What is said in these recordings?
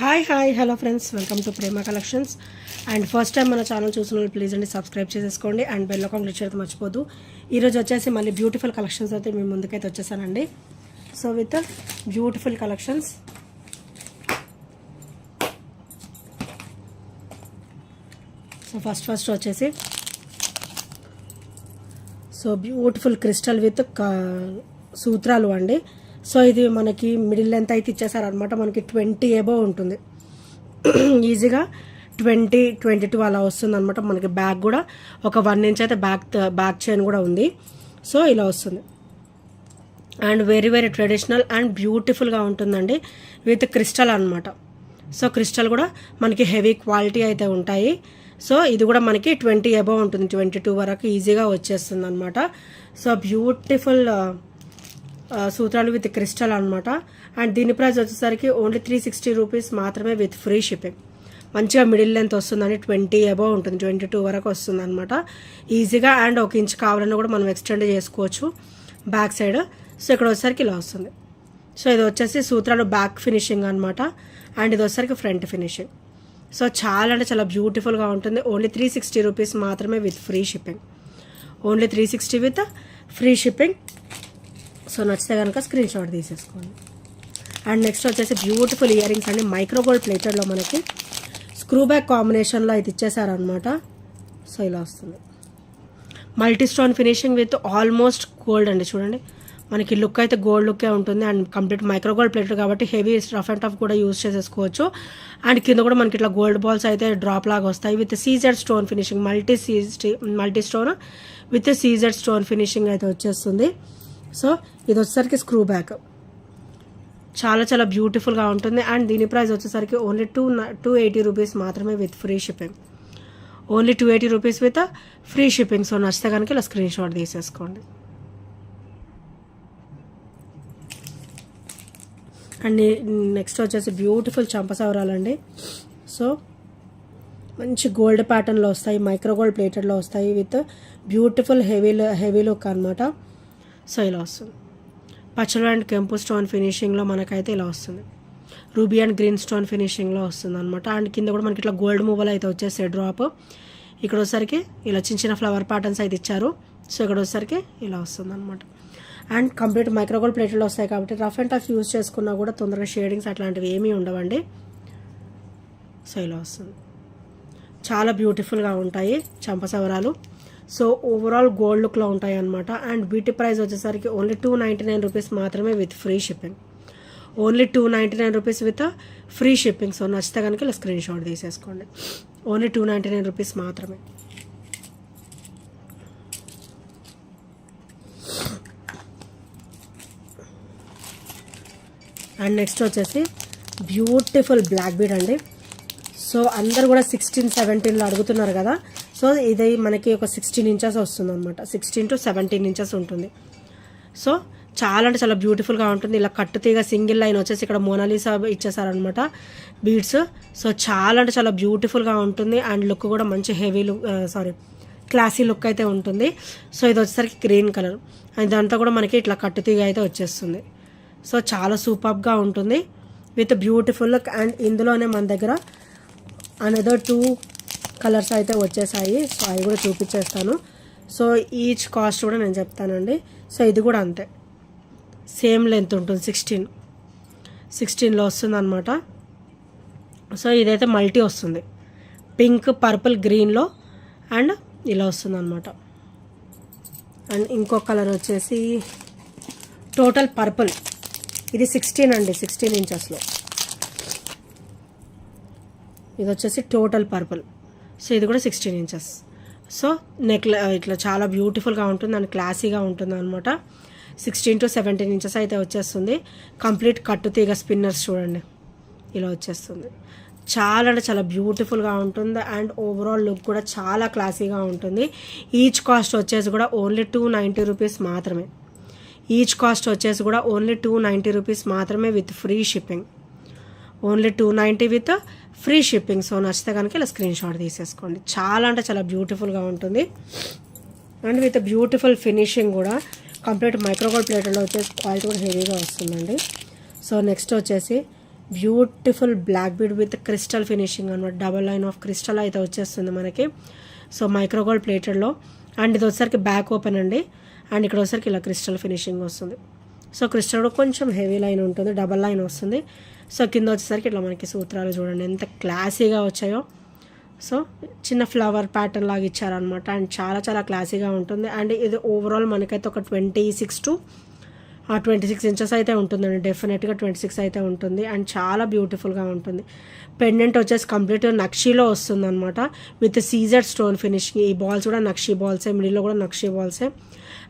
Hi hello friends, welcome to Prema collections. And first time మన channel చూసిన వాళ్ళు please అండి సబ్స్క్రైబ్ చేసేసుకోండి అండ్ బెల్ ఐకాన్ క్లిక్ చేయడం మర్చిపోదు. ఈరోజు వచ్చేసి మళ్ళీ బ్యూటిఫుల్ కలెక్షన్స్ అయితే మీ ముందుకైతే వచ్చేసానండి. So with beautiful collections. So first వచ్చేసి సో బ్యూటిఫుల్ క్రిస్టల్ విత్ సూత్రాలు అండి. సో ఇది మనకి మిడిల్ లెంత్ అయితే ఇచ్చేసారనమాట. మనకి 20 అబోవ్ ఉంటుంది, ఈజీగా 22 అలా వస్తుంది అనమాట. మనకి బ్యాక్ కూడా ఒక 1 ఇంచ్ అయితే బ్యాక్ చైన్ కూడా ఉంది. సో ఇలా వస్తుంది అండ్ వెరీ ట్రెడిషనల్ అండ్ బ్యూటిఫుల్గా ఉంటుందండి విత్ క్రిస్టల్ అనమాట. సో క్రిస్టల్ కూడా మనకి హెవీ క్వాలిటీ అయితే ఉంటాయి. సో ఇది కూడా మనకి 20 అబోవ్ ఉంటుంది, 22 వరకు ఈజీగా వచ్చేస్తుంది అనమాట. సో బ్యూటిఫుల్ సూత్రాలు విత్ క్రిస్టల్ అనమాట. అండ్ దీని ప్రైస్ వచ్చేసరికి ఓన్లీ 360 రూపీస్ మాత్రమే విత్ ఫ్రీ షిప్పింగ్. మంచిగా మిడిల్ లెంత్ వస్తుందండి, 20 అబోవ్ ఉంటుంది, 22 వరకు వస్తుంది అనమాట ఈజీగా. అండ్ 1 ఇంచ్ కావాలన్నా కూడా మనం ఎక్స్టెండ్ చేసుకోవచ్చు బ్యాక్ సైడ్. సో ఇక్కడ వచ్చేసరికి ఇలా వస్తుంది. సో ఇది వచ్చేసి సూత్రాలు బ్యాక్ ఫినిషింగ్ అనమాట. అండ్ ఇది వచ్చేసరికి ఫ్రంట్ ఫినిషింగ్. సో చాలా అంటే చాలా బ్యూటిఫుల్గా ఉంటుంది. ఓన్లీ 360 రూపీస్ మాత్రమే with free shipping. Only 360 with free shipping. So నచ్చితే కనుక స్క్రీన్ షాట్ తీసేసుకోండి. అండ్ నెక్స్ట్ వచ్చేసి బ్యూటిఫుల్ ఇయర్ రింగ్స్ అండి, మైక్రో గోల్డ్ ప్లేటెడ్లో మనకి స్క్రూ బ్యాక్ కాంబినేషన్లో అయితే ఇచ్చేసారనమాట. సో ఇలా వస్తుంది, multi stone finishing with almost gold అండి. చూడండి మనకి లుక్ అయితే గోల్డ్ లుక్కే ఉంటుంది. And complete micro gold plated కాబట్టి హెవీ రఫ్ అండ్ టఫ్ కూడా యూజ్ చేసేసుకోవచ్చు. అండ్ కింద కూడా మనకి ఇట్లా గోల్డ్ బాల్స్ అయితే డ్రాప్ లాగా వస్తాయి with CZ stone finishing, multi stone with CZ stone finishing అయితే వచ్చేస్తుంది. సో ఇది వచ్చేసరికి స్క్రూ బ్యాక్ చాలా బ్యూటిఫుల్గా ఉంటుంది. అండ్ దీని ప్రైస్ వచ్చేసరికి ఓన్లీ 280 రూపీస్ మాత్రమే with free shipping. Only 280 rupees with free shipping. So నచ్చితే కనుక ఇలా స్క్రీన్ షాట్ తీసేసుకోండి. అండ్ నెక్స్ట్ వచ్చేసి బ్యూటిఫుల్ చంపసవరాలండి. సో మంచి గోల్డ్ ప్యాటర్న్లో వస్తాయి, మైక్రో గోల్డ్ ప్లేటెడ్లో వస్తాయి విత్ బ్యూటిఫుల్ హెవీ లుక్ అనమాట. సో ఇలా వస్తుంది, పచ్చలు అండ్ కెంపు స్టోన్ ఫినిషింగ్లో మనకైతే ఇలా వస్తుంది, రూబీ అండ్ గ్రీన్ స్టోన్ ఫినిషింగ్లో వస్తుంది అనమాట. అండ్ కింద కూడా మనకి ఇట్లా గోల్డ్ మూవల్ అయితే వచ్చేసాయి డ్రాప్. ఇక్కడ వచ్చేసరికి ఇలా చిన్న ఫ్లవర్ ప్యాటర్న్స్ అయితే ఇచ్చారు. సో ఇక్కడ వచ్చేసరికి ఇలా వస్తుంది అనమాట. అండ్ కంప్లీట్ మైక్రో గోల్డ్ ప్లేటెడ్లో వస్తాయి కాబట్టి రఫ్ అండ్ టఫ్ యూజ్ చేసుకున్నా కూడా తొందరగా షేడింగ్స్ అట్లాంటివి ఏమీ ఉండవండి. సో ఇలా వస్తుంది, చాలా బ్యూటిఫుల్గా ఉంటాయి చంపసవరాలు. సో ఓవరాల్ గోల్డ్ లుక్లో ఉంటాయి అనమాట. అండ్ వీటి ప్రైస్ వచ్చేసరికి ఓన్లీ 299 రూపీస్ మాత్రమే with free shipping. Only 299 rupees with free shipping. So నచ్చితే కనుక ఇలా స్క్రీన్ షాట్ తీసేసుకోండి. ఓన్లీ 299 రూపీస్ మాత్రమే. అండ్ నెక్స్ట్ వచ్చేసి బ్యూటిఫుల్ బ్లాక్ బీడ్ అండి. సో అందరు కూడా 16, 17లో అడుగుతున్నారు కదా. సో ఇది మనకి ఒక 16 ఇంచెస్ వస్తుంది అనమాట, 16 to 17 ఇంచెస్ ఉంటుంది. సో చాలా అంటే చాలా బ్యూటిఫుల్గా ఉంటుంది. ఇలా కట్టు తీగ సింగిల్ లైన్ వచ్చేసి ఇక్కడ మోనాలిసా ఇచ్చేసారనమాట బీడ్స్. సో చాలా అంటే చాలా బ్యూటిఫుల్గా ఉంటుంది. అండ్ లుక్ కూడా మంచి హెవీ లుక్, క్లాసీ లుక్ అయితే ఉంటుంది. సో ఇది వచ్చేసరికి గ్రీన్ కలర్, ఇదంతా కూడా మనకి ఇట్లా కట్టు తీగ అయితే వచ్చేస్తుంది. సో చాలా సూపర్గా ఉంటుంది విత్ బ్యూటిఫుల్ లుక్. అండ్ ఇందులోనే మన దగ్గర అనదర్ 2 కలర్స్ అయితే వచ్చేసాయి. సో అవి కూడా చూపించేస్తాను. సో ఈచ్ కాస్ట్ కూడా నేను చెప్తానండి. సో ఇది కూడా అంతే, సేమ్ లెంత్ ఉంటుంది, 16లో వస్తుంది అనమాట. సో ఇదైతే మల్టీ వస్తుంది, పింక్, పర్పుల్, గ్రీన్లో అండ్ ఇలా వస్తుంది అనమాట. అండ్ ఇంకో కలర్ వచ్చేసి టోటల్ పర్పుల్, ఇది 16 అండి, 16 ఇంచెస్లో. ఇది వచ్చేసి టోటల్ పర్పుల్. సో ఇది కూడా 16 ఇంచెస్. సో ఇట్లా చాలా బ్యూటిఫుల్గా ఉంటుంది అండ్ క్లాసీగా ఉంటుంది అనమాట. 16 to 17 ఇంచెస్ అయితే వచ్చేస్తుంది. కంప్లీట్ కట్టు తీగ స్పిన్నర్స్ చూడండి ఇలా వచ్చేస్తుంది. చాలా అంటే చాలా బ్యూటిఫుల్గా ఉంటుంది. అండ్ ఓవరాల్ లుక్ కూడా చాలా క్లాసీగా ఉంటుంది. ఈచ్ కాస్ట్ వచ్చేసి కూడా ఓన్లీ 290 రూపీస్ మాత్రమే. ఈచ్ కాస్ట్ వచ్చేసి కూడా ఓన్లీ 290 రూపీస్ మాత్రమే with free shipping. Only 290 with free shipping. So నచ్చితే కనుక ఇలా స్క్రీన్ షాట్ తీసేసుకోండి. చాలా అంటే చాలా బ్యూటిఫుల్గా ఉంటుంది అండ్ విత్ బ్యూటిఫుల్ ఫినిషింగ్ కూడా. కంప్లీట్ మైక్రో గోల్డ్ ప్లేటెడ్లో వచ్చేసి క్వాలిటీ కూడా హెవీగా వస్తుందండి. సో నెక్స్ట్ వచ్చేసి beautiful black bead with crystal finishing అనమాట. డబల్ లైన్ ఆఫ్ క్రిస్టల్ అయితే వచ్చేస్తుంది మనకి. సో మైక్రో గోల్డ్ ప్లేటెడ్లో. అండ్ ఇది వచ్చేసరికి బ్యాక్ ఓపెన్ అండి. అండ్ ఇక్కడ వచ్చేసరికి ఇలా క్రిస్టల్ ఫినిషింగ్ వస్తుంది. సో క్రిస్టల్ కూడా కొంచెం హెవీ లైన్ ఉంటుంది, డబల్ లైన్ వస్తుంది. సో కింద వచ్చేసరికి ఇట్లా మనకి సూత్రాలు చూడండి ఎంత క్లాసీగా వచ్చాయో. సో చిన్న ఫ్లవర్ ప్యాటర్న్ లాగా ఇచ్చారనమాట. అండ్ చాలా చాలా క్లాసీగా ఉంటుంది. అండ్ ఇది ఓవరాల్ మనకైతే ఒక 26 ఇంచెస్ అయితే ఉంటుందండి. డెఫినెట్గా 26 అయితే ఉంటుంది. అండ్ చాలా బ్యూటిఫుల్గా ఉంటుంది. పెండెంట్ వచ్చేసి కంప్లీట్ నక్షీలో వస్తుంది అనమాట, విత్ సీజెడ్ స్టోన్ ఫినిషింగ్. ఈ బాల్స్ కూడా నక్షీ బాల్సే, మిడిల్లో కూడా నక్షీ బాల్సే.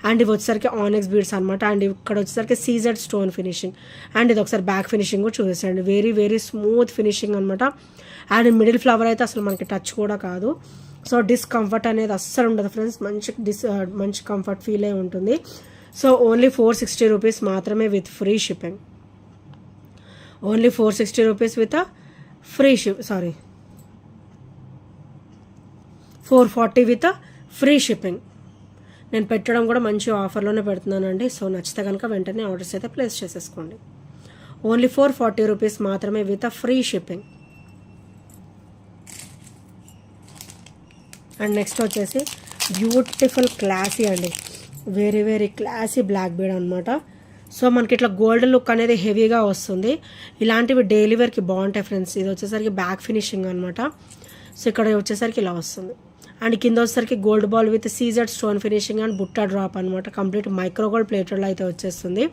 అండ్ ఇవి వచ్చేసరికి ఆనెక్స్ బీడ్స్ అనమాట. అండ్ ఇక్కడ వచ్చేసరికి సీజెడ్ స్టోన్ ఫినిషింగ్. అండ్ ఇది ఒకసారి బ్యాక్ ఫినిషింగ్ కూడా చూసేసండి. వెరీ వెరీ స్మూత్ ఫినిషింగ్ అనమాట. అండ్ మిడిల్ ఫ్లవర్ అయితే అసలు మనకి టచ్ కూడా కాదు. సో డిస్కంఫర్ట్ అనేది అస్సలు ఉండదు ఫ్రెండ్స్. మంచి కంఫర్ట్ ఫీలే ఉంటుంది. సో ఓన్లీ 460 రూపీస్ మాత్రమే with free shipping. Only 460 rupees with free sorry 440 with free shipping. నేను పెట్టడం కూడా మంచి ఆఫర్లోనే పెడుతున్నానండి. సో నచ్చితే కనుక వెంటనే ఆర్డర్స్ అయితే ప్లేస్ చేసేసుకోండి. ఓన్లీ 440 రూపీస్ మాత్రమే with free shipping. And next వచ్చేసి బ్యూటిఫుల్ క్లాసీ అండి, very very classy black bead అనమాట. సో మనకి ఇట్లా గోల్డ్ లుక్ అనేది హెవీగా వస్తుంది. ఇలాంటివి డైలీ వేర్కి బాగుంటాయి ఫ్రెండ్స్. ఇది వచ్చేసరికి బ్యాక్ ఫినిషింగ్ అనమాట. సో ఇక్కడ వచ్చేసరికి ఇలా వస్తుంది. అండ్ కింద వచ్చేసరికి gold ball with CZ stone finishing and బుట్టా డ్రాప్ అనమాట. కంప్లీట్ మైక్రో గోల్డ్ ప్లేటెడ్లో అయితే వచ్చేస్తుంది.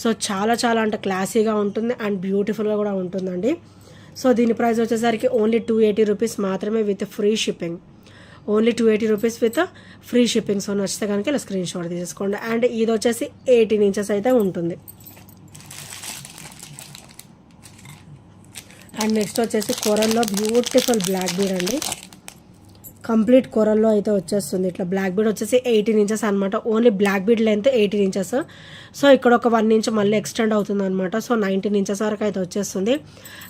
సో చాలా చాలా అంటే క్లాసీగా ఉంటుంది అండ్ బ్యూటిఫుల్గా కూడా ఉంటుందండి. సో దీని ప్రైస్ వచ్చేసరికి ఓన్లీ 280 రూపీస్ మాత్రమే with free shipping. Only 280 rupees with free shipping. So నచ్చితే కనుక ఇలా స్క్రీన్ షాట్ తీసుకోండి. అండ్ ఇది వచ్చేసి 18 ఇంచెస్ అయితే ఉంటుంది. అండ్ నెక్స్ట్ వచ్చేసి కొరల్లో బ్యూటిఫుల్ బ్లాక్ బీడ్ అండి. కంప్లీట్ కొరల్లో అయితే వచ్చేస్తుంది. ఇట్లా బ్లాక్ బీడ్ వచ్చేసి 18 ఇంచెస్ అనమాట. Only black bead length 18 inches. So ఇక్కడ ఒక 1 ఇంచ్ మళ్ళీ ఎక్స్టెండ్ అవుతుంది అనమాట. సో 19 ఇంచెస్ వరకు అయితే వచ్చేస్తుంది.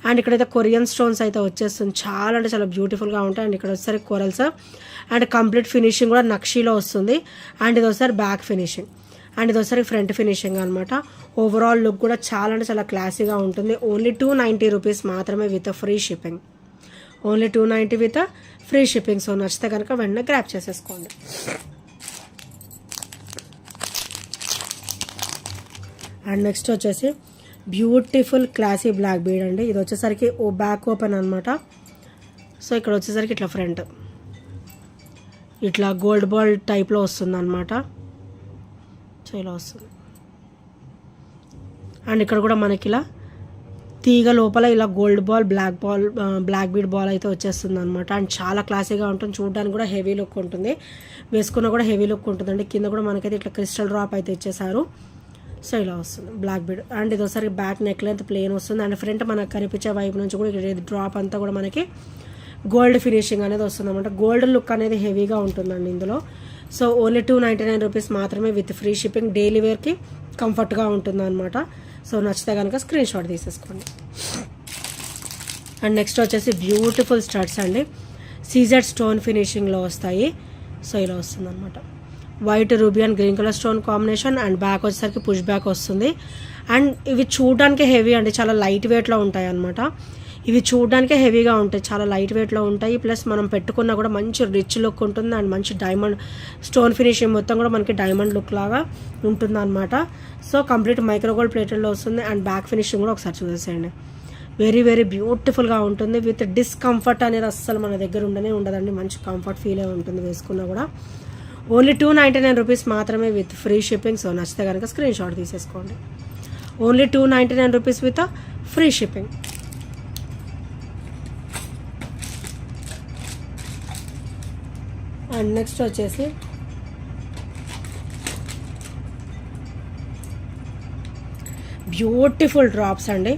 అండ్ ఇక్కడైతే కొరియన్ స్టోన్స్ అయితే వచ్చేస్తుంది. చాలా అంటే చాలా బ్యూటిఫుల్గా ఉంటాయి. అండ్ ఇక్కడ వచ్చేసరికి కొరల్స్ అండ్ కంప్లీట్ ఫినిషింగ్ కూడా నక్షీలో వస్తుంది. అండ్ ఇది వచ్చేసరి బ్యాక్ ఫినిషింగ్. అండ్ ఇది వచ్చేసరికి ఫ్రంట్ ఫినిషింగ్ అనమాట. ఓవరాల్ లుక్ కూడా చాలా అంటే చాలా క్లాసీగా ఉంటుంది. ఓన్లీ 290 రూపీస్ మాత్రమే with free shipping. Only 290 with free shipping. So నచ్చితే కనుక వెంటనే గ్రాప్ చేసేసుకోండి. అండ్ నెక్స్ట్ వచ్చేసి బ్యూటిఫుల్ క్లాసీ బ్లాక్ బీడ్ అండి. ఇది వచ్చేసరికి బ్యాక్ ఓపెన్ అనమాట. సో ఇక్కడ వచ్చేసరికి ఇట్లా ఫ్రంట్ ఇట్లా గోల్డ్ బాల్ టైప్లో వస్తుంది అనమాట. సో ఇలా వస్తుంది. అండ్ ఇక్కడ కూడా మనకి ఇలా తీగ లోపల ఇలా gold ball black bead ball అయితే వచ్చేస్తుంది అనమాట. అండ్ చాలా క్లాసీగా ఉంటుంది. చూడడానికి కూడా హెవీ లుక్ ఉంటుంది, వేసుకున్నా కూడా హెవీ లుక్ ఉంటుందండి. కింద కూడా మనకైతే ఇట్లా క్రిస్టల్ డ్రాప్ అయితే ఇచ్చేసారు. సో ఇలా వస్తుంది బ్లాక్ బీడ్. అండ్ ఇది ఒకసారి బ్యాక్ నెక్ లెంత్ ప్లేన్ వస్తుంది. అండ్ ఫ్రంట్ మనకు కనిపించే వైపు నుంచి కూడా ఇక్కడ డ్రాప్ అంతా కూడా మనకి గోల్డ్ ఫినిషింగ్ అనేది వస్తుంది అనమాట. గోల్డ్ లుక్ అనేది హెవీగా ఉంటుందండి ఇందులో. సో ఓన్లీ 299 రూపీస్ మాత్రమే విత్ ఫ్రీ షిప్పింగ్. డైలీ వేర్కి కంఫర్ట్గా ఉంటుంది అనమాట. సో నచ్చితే కనుక స్క్రీన్ షాట్ తీసేసుకోండి. అండ్ నెక్స్ట్ వచ్చేసి బ్యూటిఫుల్ స్టడ్స్ అండి, సీజెడ్ స్టోన్ ఫినిషింగ్లో వస్తాయి. సో ఇలా వస్తుంది అనమాట. White ruby and green colour stone combination. And back వచ్చేసరికి పుష్ బ్యాక్ వస్తుంది. అండ్ ఇవి చూడడానికి హెవీ అండి, చాలా లైట్ వెయిట్లో ఉంటాయి అనమాట. ఇవి చూడడానికే హెవీగా ఉంటాయి, చాలా లైట్ వెయిట్లో ఉంటాయి. ప్లస్ మనం పెట్టుకున్నా కూడా మంచి రిచ్ లుక్ ఉంటుంది. అండ్ మంచి డైమండ్ స్టోన్ ఫినిషింగ్ మొత్తం కూడా మనకి డైమండ్ లుక్ లాగా ఉంటుంది అనమాట. సో కంప్లీట్ మైక్రో గోల్డ్ ప్లేటెడ్లో వస్తుంది. అండ్ బ్యాక్ ఫినిషింగ్ కూడా ఒకసారి చూసేసేయండి. వెరీ వెరీ బ్యూటిఫుల్గా ఉంటుంది. విత్ డిస్కంఫర్ట్ అనేది అస్సలు మన దగ్గర ఉండదండి. మంచి కంఫర్ట్ ఫీలే ఉంటుంది వేసుకున్నా కూడా. ఓన్లీ 299 రూపీస్ మాత్రమే విత్ ఫ్రీ షిప్పింగ్. సో నచ్చితే కనుక స్క్రీన్ షాట్ తీసేసుకోండి. Only 299 rupees with free shipping. And next వచ్చేసి బ్యూటిఫుల్ డ్రాప్స్ అండి.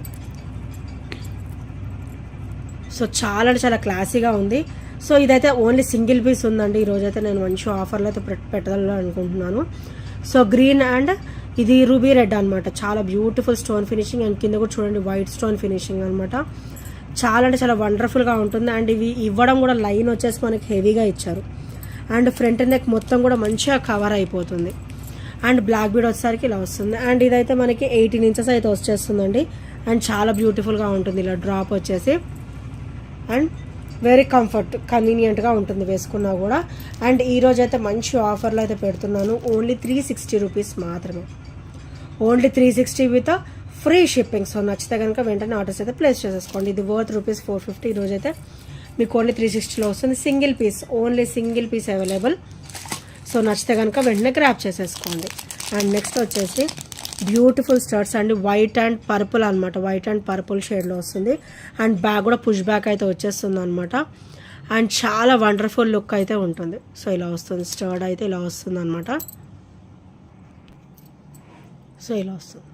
సో చాలా అంటే చాలా క్లాసీగా ఉంది. సో ఇదైతే ఓన్లీ సింగిల్ పీస్ ఉందండి. ఈరోజైతే నేను మంచి ఆఫర్లో అయితే పెట్టాలని అనుకుంటున్నాను. సో గ్రీన్ అండ్ ఇది రూబీ రెడ్ అనమాట. చాలా బ్యూటిఫుల్ స్టోన్ ఫినిషింగ్. అండ్ కింద కూడా చూడండి వైట్ స్టోన్ ఫినిషింగ్ అనమాట. చాలా అంటే చాలా వండర్ఫుల్గా ఉంటుంది. అండ్ ఇవి ఇవ్వడం కూడా లైన్ వచ్చేసి మనకి హెవీగా ఇచ్చారు. అండ్ ఫ్రంట్ నెక్ మొత్తం కూడా మంచిగా కవర్ అయిపోతుంది. అండ్ బ్లాక్ బీడ్ వచ్చేసరికి ఇలా వస్తుంది. అండ్ ఇదైతే మనకి 18 ఇంచెస్ అయితే వచ్చేస్తుందండి. అండ్ చాలా బ్యూటిఫుల్గా ఉంటుంది ఇలా డ్రాప్ వచ్చేసి. అండ్ వెరీ కన్వీనియంట్గా ఉంటుంది వేసుకున్నా కూడా. అండ్ ఈరోజు అయితే మంచి ఆఫర్లో అయితే పెడుతున్నాను. ఓన్లీ 360 రూపీస్ మాత్రమే, only 360 with free shipping. So నచ్చితే కనుక వెంటనే ఆర్డర్స్ అయితే ప్లేస్ చేసేసుకోండి. ఇది వర్త్ రూపీస్ 450. ఈరోజు అయితే మీకు ఓన్లీ 360లో వస్తుంది. Single piece, only single piece available. So నచ్చితే కనుక వెంటనే గ్రాప్ చేసేసుకోండి. అండ్ నెక్స్ట్ వచ్చేసి బ్యూటిఫుల్ స్టర్ట్స్ అండి, వైట్ అండ్ పర్పుల్ అనమాట, వైట్ అండ్ పర్పుల్ షేడ్లో వస్తుంది. అండ్ బ్యాగ్ కూడా పుష్ బ్యాక్ అయితే వచ్చేస్తుంది అనమాట. అండ్ చాలా వండర్ఫుల్ లుక్ అయితే ఉంటుంది. సో ఇలా వస్తుంది, స్టర్డ్ అయితే ఇలా వస్తుంది అనమాట. సో ఇలా వస్తుంది,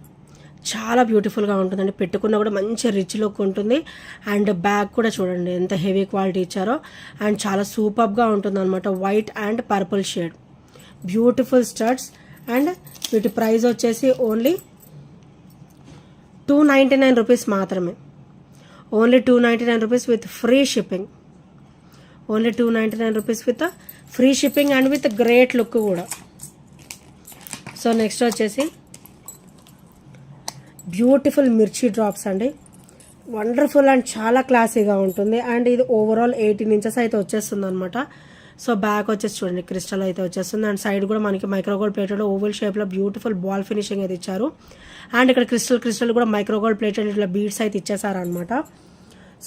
చాలా బ్యూటిఫుల్గా ఉంటుందండి. పెట్టుకున్నా కూడా మంచి రిచ్ లుక్ ఉంటుంది. అండ్ బ్యాగ్ కూడా చూడండి ఎంత హెవీ క్వాలిటీ ఇచ్చారో. అండ్ చాలా సూపర్గా ఉంటుంది అనమాట. White and purple shade, beautiful స్టర్ట్స్. And వీటి ప్రైస్ వచ్చేసి ఓన్లీ 299 రూపీస్ మాత్రమే, only 299 rupees with free shipping, only 299 rupees with free shipping and with great look కూడా. సో నెక్స్ట్ వచ్చేసి బ్యూటిఫుల్ మిర్చి డ్రాప్స్ అండి, వండర్ఫుల్ అండ్ చాలా క్లాసీగా ఉంటుంది. అండ్ ఇది ఓవరాల్ 18 ఇంచెస్ అయితే వచ్చేస్తుంది అనమాట. సో బ్యాక్ వచ్చేసి చూడండి క్రిస్టల్ అయితే వచ్చేస్తుంది. అండ్ సైడ్ కూడా మనకి మైక్రోగోల్డ్ ప్లేటెడ్ ఓవల్ షేప్లో బ్యూటిఫుల్ బాల్ ఫినిషింగ్ అయితే ఇచ్చారు. అండ్ ఇక్కడ క్రిస్టల్ కూడా మైక్రోగోల్డ్ ప్లేటెడ్ ఇట్లా బీడ్స్ అయితే ఇచ్చేసారనమాట.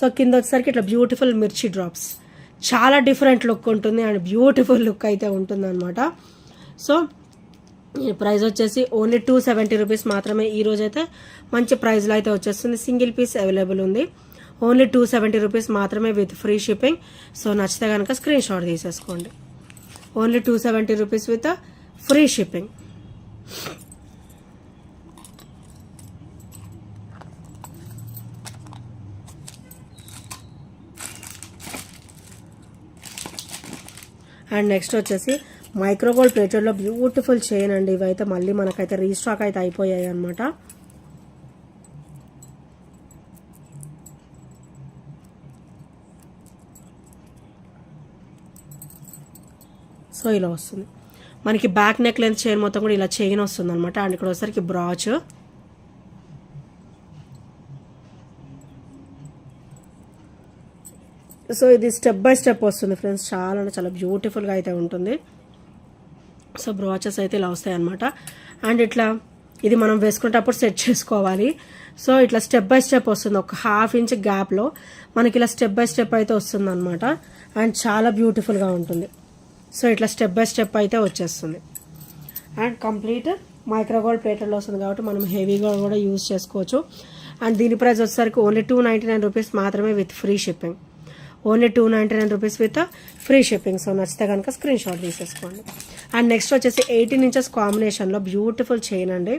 సో కింద వచ్చేసరికి ఇట్లా బ్యూటిఫుల్ మిర్చి డ్రాప్స్, చాలా డిఫరెంట్ లుక్ ఉంటుంది అండ్ బ్యూటిఫుల్ లుక్ అయితే ఉంటుంది అనమాట. సో ఈ ప్రైస్ వచ్చేసి ఓన్లీ 270 రూపీస్ మాత్రమే. ఈరోజు అయితే మంచి ప్రైస్లో అయితే వచ్చేస్తుంది. సింగిల్ పీస్ అవైలబుల్ ఉంది, ఓన్లీ 270 రూపీస్ మాత్రమే విత్ ఫ్రీ షిప్పింగ్. సో నచ్చితే కనుక స్క్రీన్ షాట్ తీసేసుకోండి. Only 270 rupees with free shipping. And next వచ్చేసి మైక్రోగోల్డ్ ప్లేటెడ్లో బ్యూటిఫుల్ చైన్ అండి. ఇవైతే మళ్ళీ మనకైతే రీస్టాక్ అయితే అయిపోయాయి అనమాట. సో ఇలా వస్తుంది మనకి బ్యాక్ నెక్ లెంత్ చైన్ మొత్తం కూడా ఇలా చైన్ వస్తుంది అనమాట. అండ్ ఇక్కడ వచ్చేసరికి బ్రాచ్. సో ఇది స్టెప్ బై స్టెప్ వస్తుంది ఫ్రెండ్స్, చాలా అంటే చాలా బ్యూటిఫుల్గా అయితే ఉంటుంది. సో బ్రాచెస్ అయితే ఇలా వస్తాయి అనమాట. అండ్ ఇట్లా ఇది మనం వేసుకునేటప్పుడు సెట్ చేసుకోవాలి. సో ఇట్లా స్టెప్ బై స్టెప్ వస్తుంది, ఒక 1/2 ఇంచ్ గ్యాప్లో మనకి ఇలా స్టెప్ బై స్టెప్ అయితే వస్తుంది అనమాట. అండ్ చాలా బ్యూటిఫుల్గా ఉంటుంది. సో ఇట్లా స్టెప్ బై స్టెప్ అయితే వచ్చేస్తుంది. అండ్ కంప్లీట్ మైక్రోగోల్డ్ ప్లేటెడ్లో వస్తుంది కాబట్టి మనం హెవీగా కూడా యూజ్ చేసుకోవచ్చు. అండ్ దీని ప్రైస్ వచ్చేసరికి ఓన్లీ 299 రూపీస్ మాత్రమే with free shipping, only 299 rupees with free shipping. So నచ్చితే కనుక స్క్రీన్ షాట్ తీసేసుకోండి. అండ్ నెక్స్ట్ వచ్చేసి 18 ఇంచెస్ కాంబినేషన్లో బ్యూటిఫుల్ చైన్ అండి.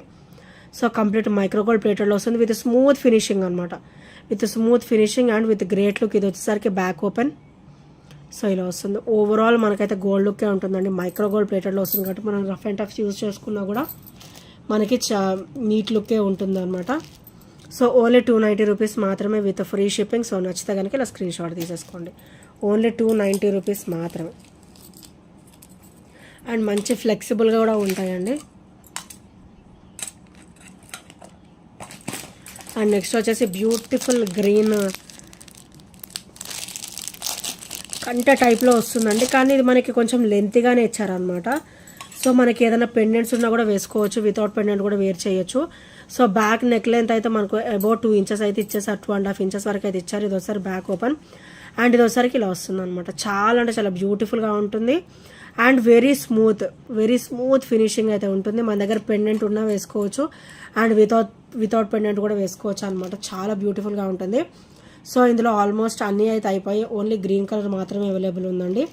సో కంప్లీట్ మైక్రోగోల్డ్ ప్లేటెడ్లో వస్తుంది విత్ స్మూత్ ఫినిషింగ్ అనమాట, with smooth finishing and with great look. ఇది వచ్చేసరికి బ్యాక్ ఓపెన్. సో ఇలా వస్తుంది. ఓవరాల్ మనకైతే గోల్డ్ లుక్కే ఉంటుందండి. మైక్రోగోల్డ్ ప్లేటెడ్లో వస్తుంది కాబట్టి మనం రఫ్ అండ్ టఫ్ యూజ్ చేసుకున్నా కూడా మనకి నీట్ లుక్కే ఉంటుంది అనమాట. సో ఓన్లీ 290 రూపీస్ మాత్రమే విత్ ఫ్రీ షిప్పింగ్. సో నచ్చితే కనుక ఇలా స్క్రీన్ షాట్ తీసేసుకోండి. ఓన్లీ 290 రూపీస్ మాత్రమే. అండ్ మంచి ఫ్లెక్సిబుల్గా కూడా ఉంటాయండి. అండ్ నెక్స్ట్ వచ్చేసి బ్యూటిఫుల్ గ్రీన్ కంట టైప్లో వస్తుందండి, కానీ ఇది మనకి కొంచెం లెంతీగానే ఇచ్చారనమాట. సో మనకి ఏదైనా పెండెంట్స్ ఉన్నా కూడా వేసుకోవచ్చు, వితౌట్ పెండెంట్ కూడా వేర్ చేయొచ్చు. సో బ్యాక్ నెక్ లెంత్ అయితే మనకు అబౌట్ 2 ఇంచెస్ అయితే ఇచ్చేసారు, 2.5 ఇంచెస్ వరకు అయితే ఇచ్చారు. ఇది ఒకసారి బ్యాక్ ఓపెన్ అండ్ ఇది ఒకసారికి ఇలా వస్తుంది అనమాట. చాలా అంటే చాలా బ్యూటిఫుల్గా ఉంటుంది అండ్ వెరీ స్మూత్ ఫినిషింగ్ అయితే ఉంటుంది. మన దగ్గర పెండెంట్ ఉన్నా వేసుకోవచ్చు అండ్ వితౌట్ పెండెంట్ కూడా వేసుకోవచ్చు అనమాట. చాలా బ్యూటిఫుల్గా ఉంటుంది. సో ఇందులో ఆల్మోస్ట్ అన్నీ అయితే అయిపోయి ఓన్లీ గ్రీన్ కలర్ మాత్రమే అవైలబుల్ ఉందండి.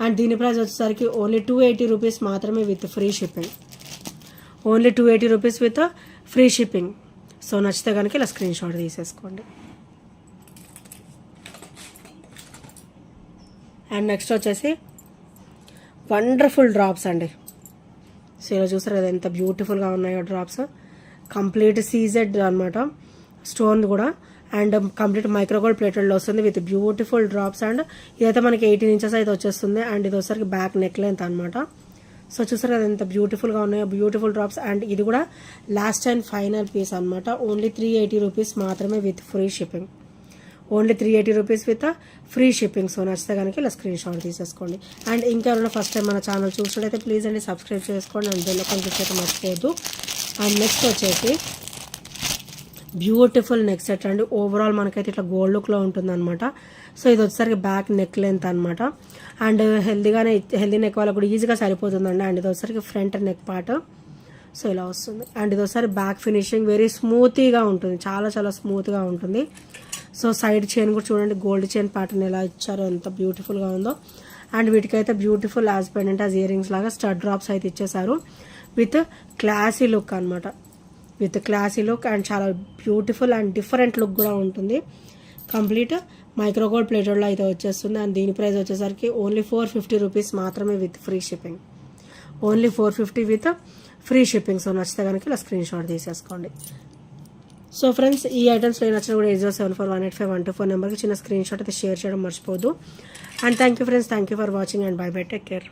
అండ్ దీని ప్రైస్ వచ్చేసరికి ఓన్లీ 280 రూపీస్ మాత్రమే with free shipping, only 280 rupees with free shipping. So నచ్చితే కనుక ఇలా స్క్రీన్ షాట్ తీసేసుకోండి. అండ్ నెక్స్ట్ వచ్చేసి వండర్ఫుల్ డ్రాప్స్ అండి. సో ఇలా చూసారు కదా ఎంత బ్యూటిఫుల్గా ఉన్నాయో డ్రాప్స్. కంప్లీట్ సీజెడ్ అనమాట, స్టోన్ కూడా అండ్ కంప్లీట్ మైక్రోగోల్డ్ ప్లేటెడ్లో వస్తుంది విత్ బ్యూటిఫుల్ డ్రాప్స్. అండ్ ఇదైతే మనకి 18 ఇంచెస్ అయితే వచ్చేస్తుంది. అండ్ ఇది వచ్చేసరికి బ్యాక్ నెక్ లెంత్ అనమాట. సో చూసారు కదా ఎంత బ్యూటిఫుల్గా ఉన్నాయో, బ్యూటిఫుల్ డ్రాప్స్. అండ్ ఇది కూడా లాస్ట్ అండ్ ఫైనల్ పీస్ అనమాట. ఓన్లీ 380 రూపీస్ మాత్రమే with free shipping. Only 380 rupees with free shipping. So నచ్చితే కనుక ఇలా స్క్రీన్ షాట్ తీసేసుకోండి. అండ్ ఇంకెవరైనా ఫస్ట్ టైం మన ఛానల్ చూసినట్టయితే ప్లీజ్ అండి సబ్స్క్రైబ్ చేసుకోండి అండ్ బెల్ ఐకాన్ క్లిక్ అయితే మర్చిపోవద్దు. అండ్ నెక్స్ట్ వచ్చేసి బ్యూటిఫుల్ నెక్ సెట్ అండి. ఓవరాల్ మనకైతే ఇట్లా గోల్డ్ లుక్లో ఉంటుంది అనమాట. సో ఇది వచ్చేసరికి బ్యాక్ నెక్ లెంత్ అనమాట. అండ్ హెల్దీ నెక్ వాళ్ళకు కూడా ఈజీగా సరిపోతుందండి. అండ్ ఇది వచ్చేసరికి ఫ్రంట్ నెక్ పార్ట్. సో ఇలా వస్తుంది. అండ్ ఇది ఒకసారి బ్యాక్ ఫినిషింగ్ వెరీ స్మూతీగా ఉంటుంది, చాలా చాలా స్మూత్గా ఉంటుంది. సో సైడ్ చైన్ కూడా చూడండి, గోల్డ్ చైన్ ప్యాటర్న్ ఎలా ఇచ్చారో ఎంత బ్యూటిఫుల్గా ఉందో. అండ్ వీటికైతే beautiful as pendant as earrings లాగా స్టడ్ డ్రాప్స్ అయితే ఇచ్చేసారు విత్ క్లాసీ లుక్ అనమాట. విత్ క్లాసీ లుక్ అండ్ చాలా బ్యూటిఫుల్ అండ్ డిఫరెంట్ లుక్ కూడా ఉంటుంది. కంప్లీట్ మైక్రోగోల్డ్ ప్లేటెడ్లో అయితే వచ్చేస్తుంది. అండ్ దీని ప్రైస్ వచ్చేసరికి ఓన్లీ 450 రూపీస్ మాత్రమే with free shipping. Only 450 with free shipping. So నచ్చితే కనుక ఇలా స్క్రీన్ షాట్ తీసేసుకోండి. సో ఫ్రెండ్స్ ఈ ఐటమ్స్లో నచ్చిన కూడా 8074185124 నెంబర్కి చిన్న స్క్రీన్ షాట్ అయితే షేర్ చేయడం మర్చిపోదు. And thank you friends, thank you for watching and bye bye, take care.